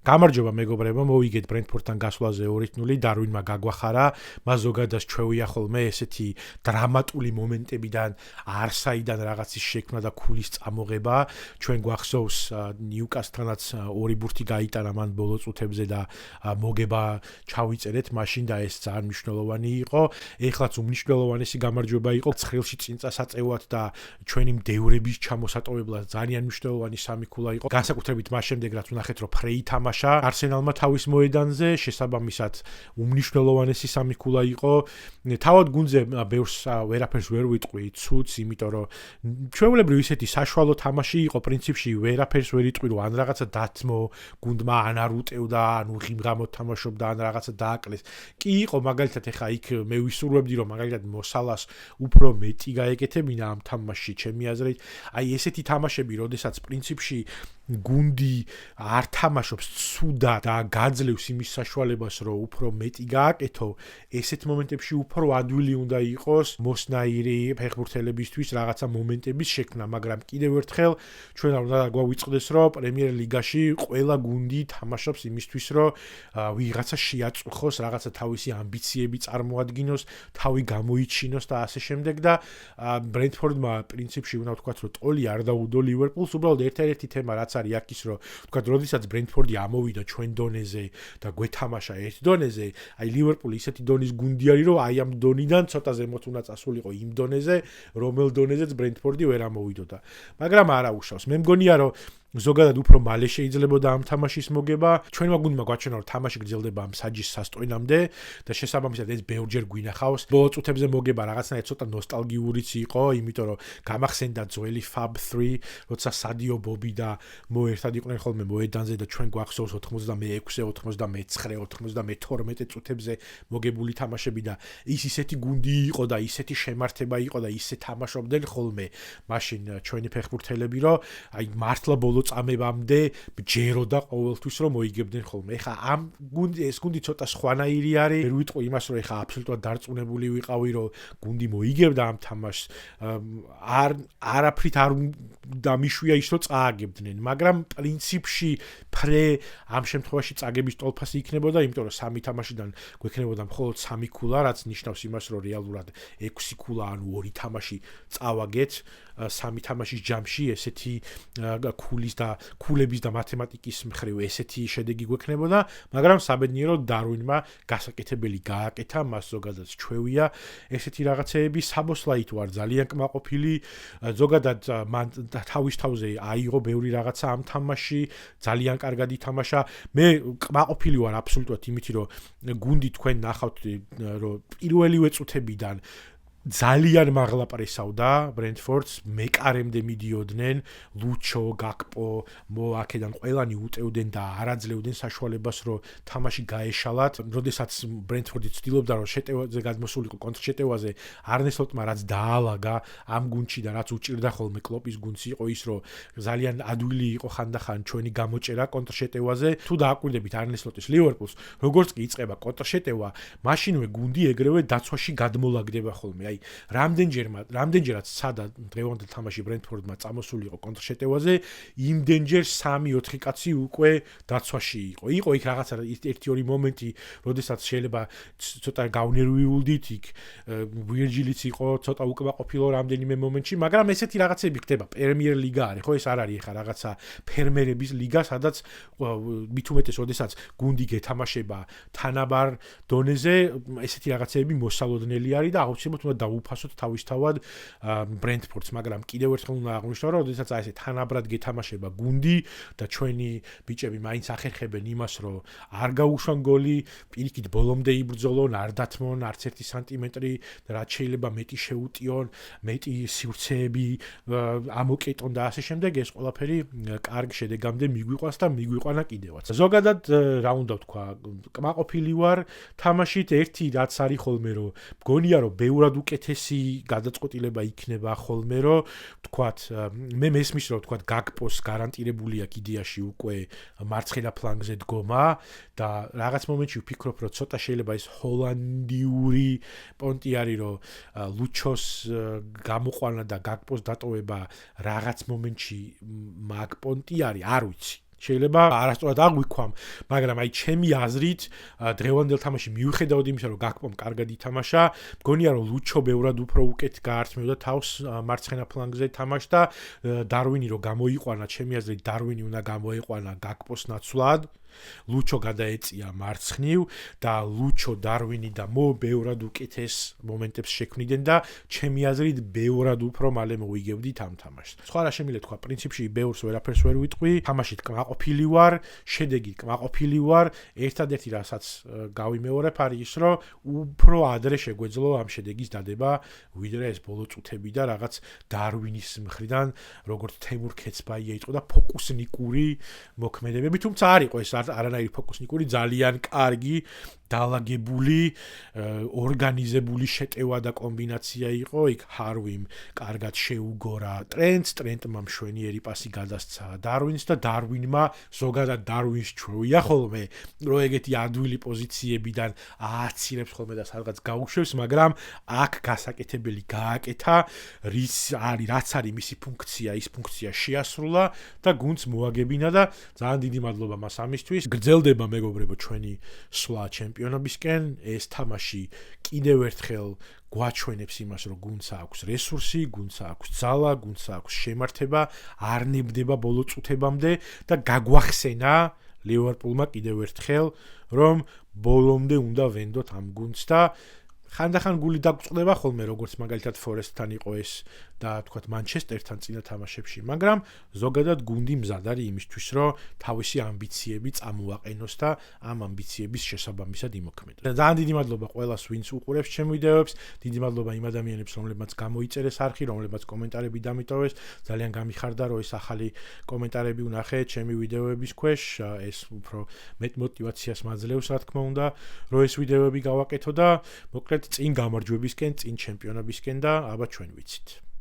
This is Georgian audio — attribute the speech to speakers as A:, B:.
A: გამარჯობა მეგობრებო, მოვიგეთ ბრენტფორდთან გასვლაზე 2-0, დარვინმა გაგვახარა, მას ზოგადად ჩვევია ხოლმე ესეთი დრამატული მომენტებიდან არსაიდან რაღაცის შექმნა და ქულის წამოღება. ჩვენ გვახსოვს ნიუკასლთანაც 2 ბურთი გაიტანა მან ბოლო წუთებზე და მოგება ჩავიწერეთ მაშინ და ეს ძალიან მნიშვნელოვანი იყო. ეხლაც უმნიშვნელოვანესი გამარჯვება იყო ცხრილში წინწასაწევად და ჩვენი მდევრების ჩამოსატოვებლად ძალიან მნიშვნელოვანი სამი ქულა იყო. განსაკუთრებით მას შემდეგ რაც ვნახეთ რომ ფრეი თამაშა არსენალმა თავის მოედანზე, შესაბამისად უმნიშვნელოვანესი სამი ქულა იყო. თავად გუნდზე ბევრს ვერაფერს ვერ ვიტყვი, ცუდს, იმიტომ რომ ჩვეულებრივ ისეთი საშუალო თამაში იყო, პრინციპში ვერაფერს ვერ იტყვი, რომ ან რაღაცა დათმო გუნდმა, ან არ უტევდა, ან უღიმღამოდ თამაშობდა, ან რაღაცა დააკლეს. კი იყო, მაგალითად ეხა იქ მე ვისურვებდი, რომ მაგალითად მოსალას უფრო მეტი გაეკეთებინა ამ თამაშში, ჩემი აზრით. აი ესეთი თამაშები, როდესაც პრინციპში გუნდი არ თამაშობს ცუდად და გაძლევს იმის საშუალებას, რომ უფრო მეტი გააკეთო, ესეთ მომენტებში უფრო ადვილი უნდა იყოს მოსნაირი ფეხბურთელებისთვის რაღაცა მომენტების შექმნა, მაგრამ კიდევ ერთხელ ჩვენ არ უნდა დაგვავიწყდეს, რომ პრემიერ ლიგაში ყველა გუნდი თამაშობს იმისთვის, რომ ვიღაცა შეაწუხოს, რაღაცა თავისი ამბიციები წარმოადგინოს, თავი გამოიჩინოს და ასე შემდეგ და ბრენტფორდმა პრინციპში უნდა ვთქვათ, რომ ტოლი არ დაუდო ლივერპულს, უბრალოდ ერთ-ერთი თემა რაც არის აქ ის, რომ ვთქვათ, როდესაც ბრენტფორდი ამოვიდა ჩვენ დონეზე და გვეთამაშა ერთ დონეზე, აი ლივერპული ისეთი დონის გუნდი არის, რომ აი ამ დონიდან ცოტა ზემოთ უნდა წასულიყო იმ დონეზე, რომელ დონეზეც ბრენტფორდი ვერ ამოვიდოდა. მაგრამ არა უშავს. მე მგონია, რომ ზოგადად უფრო მალე შეიძლებოდა ამ თამაშის მოგება. ჩვენმა გუნდმა გვაჩვენა, რომ თამაში გრძელდება ამ საჯის სასტოინამდე და შესაბამისად ეს ბევრჯერ გვინახავს. ბოლო წუთებზე მოგება რაღაცნაირად ცოტა ნოსტალგიურიც იყო, იმიტომ რომ გამახსენდა ძველი Fab 3, როცა სადიო ბობი და მო ერთად იყვნენ ხოლმე მოედანზე და ჩვენ გვახსოვს 86-ე, 99-ე, 92-ე წუთებზე მოგებული თამაშები და ის ისეთი გუნდი იყო და ისეთი შემართება იყო და ისე თამაშობდნენ ხოლმე მაშინ ჩვენი ფეხბურთელები, რომ აი მართლა წამებამდე ჯეროდა ყოველთვის რომ მოიგებდნენ ხოლმე. ეხა ამ ეს გუნდი ცოტა სხვანაირი არის. ვერ ვიტყვი იმას, რომ ეხა აბსოლუტურად დარწმუნებული ვიყავი, რომ გუნდი მოიგებდა ამ თამაშს. არაფრით არ დამიშვია ის, რომ წააგებდნენ, მაგრამ პრინციპში ფრე ამ შემთხვევაში წაგების ტოლფასი იქნებოდა, იმიტომ რომ სამი თამაშიდან გვექნებოდა მხოლოდ 3 ქულა, რაც ნიშნავს იმას, რომ რეალურად 6 ქულა, ანუ 2 თამაში წავაგეთ. 3 თამაშის ჯამში ესეთი ქულების და მათემატიკის მხრივ ესეთი შედეგი გვექნებოდა, მაგრამ საბედნიეროდ დარვინმა გასაკეთებელი გააკეთა, მას ზოგადად ჩვევია ესეთი რაღაცეები. საბოსლაით ვარ ძალიან კმაყოფილი, ზოგადად მან თავის თავზე აიღო ბევრი რაღაცა ამ თამაში, ძალიან კარგად ითამაშა. მე კმაყოფილი ვარ აბსოლუტურად იმით, რომ გუნდი თქვენ ნახავთ, რომ პირველივე წუთებიდან ძალიან მაღლა პრესავდა ბრენტფორდს, მეკარემდე მიდიოდნენ, ლუჩო, გაკპო, აქედან ყველანი უტევდნენ და არაძლევდნენ საშუალებას, რომ თამაში გაეშალათ. როდესაც ბრენტფორდი ცდილობდა, რომ შეტევაზე გადმოსულიყო კონტრშეტევაზე, არნე სლოტმა რაც დაალაგა ამ გუნდში და რაც უჭირდა ხოლმე კლოპის გუნდს იყო ის, რომ ძალიან ადვილი იყო ხანდახან ჩვენი გამოჭერა კონტრშეტევაზე. თუ დააკვირდებით არნე სლოტის ლივერპულს, როგორც კი იწყება კონტრშეტევა, მაშინვე გუნდი ეგრევე დაცვაში გადმოლაგდება ხოლმე. აი რამდენჯერაც სადა დღევანდელ თამაში ბრენტფორდმა წამოსულიყო კონტრშეტევაზე, იმდენჯერ 3-4 კაცი უკვე დაცვაში იყო. იყო იქ რაღაცა 1-2 მომენტი, როდესაც შეიძლება ცოტა გავნერვიულდით, იქ ვირჯილიც იყო, ცოტა უკმაყოფილო რამდენიმე მომენტში, მაგრამ ესეთი რაღაცები ხდება. პრემიერ ლიგა არის, ხო, ეს არ არის ხა რაღაცა ფერმერების ლიგა, სადაც მით უმეტეს, როდესაც გუნდი გეთამაშება თანაბარ დონეზე, ესეთი რაღაცები მოსალოდნელი არის და აუცილებლად უნდა დაუფასოთ თავისთავად ბრენტფორდს, მაგრამ კიდევ ერთხელ უნდა აღვნიშნო, რომ როდესაც აი ესე თანაბრად გეთამაშება გუნდი და ჩვენი ბიჭები მაინც ახერხებენ იმას, რომ არ გაუშვან გოლი, პირიქით ბოლომდე იბრძოლონ, არ დათმონ არც 1 სანტიმეტრი და რაც შეიძლება მეტი შეუტიონ, მეტი სივრცეები ამოკეტონ და ასე შემდეგ, ეს ყველაფერი კარგ შედეგამდე მიგვიყვანს და მიგვიყვანა კიდევაც. ზოგადად რა უნდა ვთქვა, კმაყოფილი ვარ თამაშით. ერთი რაც არის ხოლმე, რომ მგონია, რომ ბევრად უკეთესი გადაწყვეტილება იქნება ხოლმე, რომ ვთქვათ, მე მესმის, რომ ვთქვათ, გაკპოს გარანტირებული აქვს იდეაში უკვე მარცხენა ფლანგზე დგომა და რაღაც მომენტში ვფიქრობ, რომ ცოტა შეიძლება ეს ჰოლანდიური პონტი არის, რომ ლუჩოს გამოყვანა და გაკპოს დატოვება რაღაც მომენტში მაგ პონტი არის, არ ვიცი. შეიძლება არასწორად აღვიქვამ, მაგრამ აი ჩემი აზრით დღევანდელ თამაში მიუხედავად იმისა, რომ გაკპომ კარგად ითამაშა, მგონია რომ ლუჩო ბევრად უფრო უკეთ გაართმევდა თავს მარცხენა ფლანგზე თამაშდა, დარვინი რომ გამოიყვანა, ჩემი აზრით დარვინი უნდა გამოიყვანა გაკპოს ნაცვლად. ლუჩო გადაეწია მარცხნივ და ლუჩო დარვინი და მო ბევრად უკეთეს მომენტებს შექმნიდნენ და ჩემი აზრით ბევრად უფრო მალე მოიგებდით ამ თამაშს. სხვა რა შემიძლია თქვა, პრინციპში ბევრს ვერაფერს ვერ ვიტყვი, თამაშით კმაყოფილი ვარ, შედეგით კმაყოფილი ვარ, ერთადერთი რასაც გავიმეორებ არის ის, რომ უფრო ადრე შეგვეძლო ამ შედეგის დადება, ვიდრე ეს ბოლო წუთები და რაღაც დარვინის მხრიდან, როგორც თემურ ქეცბაია იყო და ფოკუსნიკური მოქმედებები, თუმცა არ იყო ეს არანაირი ფოკუსნიკური, ძალიან კარგი დალაგებული, ორგანიზებული შეტევა და კომბინაცია იყო. იქ ჰარვიმ კარგად შეუგორა ტრენტს, ტრენტმა მშვენიერი პასი გადასცა დარვინს და დარვინმა ზოგადად დარვინს ჩვია ხოლმე, რომ ეგეთი ადვილი პოზიციებიდან ააცილებს ხოლმე და სადღაც გაუშვებს, მაგრამ აქ გასაკეთებელი გააკეთა, რაც არის მისი ფუნქცია, ის ფუნქცია შეასრულა და გუნდს მოაგებინა და ძალიან დიდი მადლობა მას ამისთვის. გრძელდება მეგობრებო ჩვენი სვლა ჩემპიონობისკენ, ეს თამაში კიდევ ერთხელ გვაჩვენებს იმას, რომ გუნდს აქვს რესურსი, გუნდს აქვს ძალა, გუნდს აქვს შემართება, არ ნებდება ბოლო წუთებამდე და გაგვახსენა ლივერპულმა კიდევ ერთხელ, რომ ბოლომდე უნდა ვენდოთ ამ გუნდს და ხანდახან გული დაგწყდება ხოლმე, როგორც მაგალითად ფორესტთან იყო ეს და თქვათ მანჩესტერთან წინა თამაშებში, მაგრამ ზოგადად გუნდი მზად არის იმისთვის, რომ თავისი ამბიციები წამოაყენოს და ამ ამბიციების შესაბამისად იმოქმედოს. ძალიან დიდი მადლობა ყველას, ვინც უყურებს ჩემ ვიდეოებს, დიდი მადლობა იმ ადამიანებს, რომლებმაც გამოიწერეს არხი, რომლებმაც კომენტარები დამიტოვეს, ძალიან გამიხარდა, რომ ეს ახალი კომენტარები ვნახე ჩემი ვიდეოების ქვეშ, ეს უფრო მეტ мотивაციას მაძლევს, რა თქმა უნდა, რომ ეს ვიდეოები გავაკეთო და მოკლედ წინ გამარჯვებისკენ, წინ ჩემპიონობისკენ და აბა ჩვენ ვიცით.